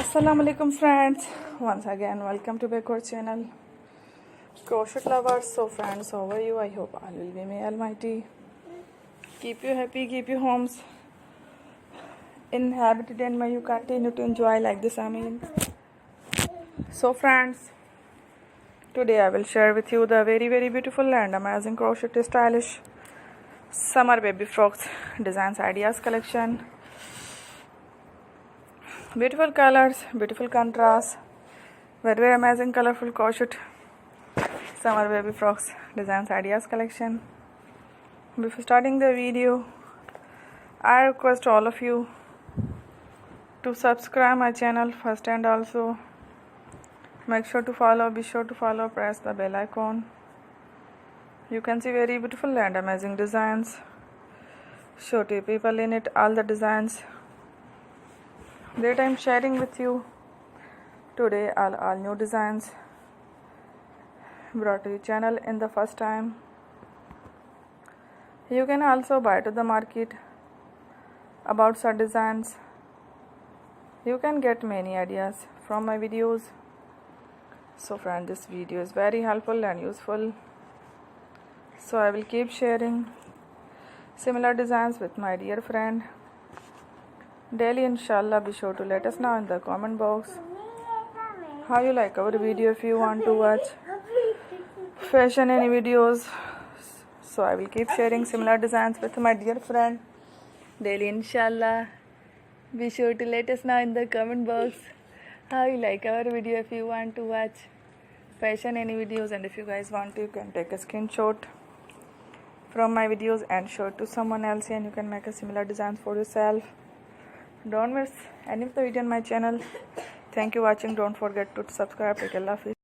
Assalamu alaikum friends, once again welcome to back our channel crochet lovers. So friends, how are you? I hope all will be may almighty keep you happy, keep you homes inhabited, and may you continue to enjoy like this. So friends, today I will share with you the very beautiful and amazing crochet stylish summer baby frocks designs ideas collection. Beautiful colors, beautiful contrast, very amazing colorful crochet summer baby frocks designs ideas collection. Before starting the video, I request all of you to subscribe my channel first, and also be sure to follow, press the bell icon. You can see very beautiful and amazing designs. Show to people in it all the designs that I am sharing with you today. All new designs brought to your channel in the first time. You can also buy to the market about such designs. You can get many ideas from my videos. So friend, this video is very helpful and useful. So I will keep sharing similar designs with my dear friend daily, inshallah. Be sure to let us know in the comment box how you like our video. If you want to watch fashion any videos, so I will keep sharing similar designs with my dear friend daily, inshallah. Be sure to let us know in the comment box how you like our video. If you want to watch fashion any videos, and if you guys want to, you can take a screenshot from my videos and show it to someone else, and you can make a similar designs for yourself. Don't miss any of the video on my channel. Thank you for watching. Don't forget to subscribe. Take Allah.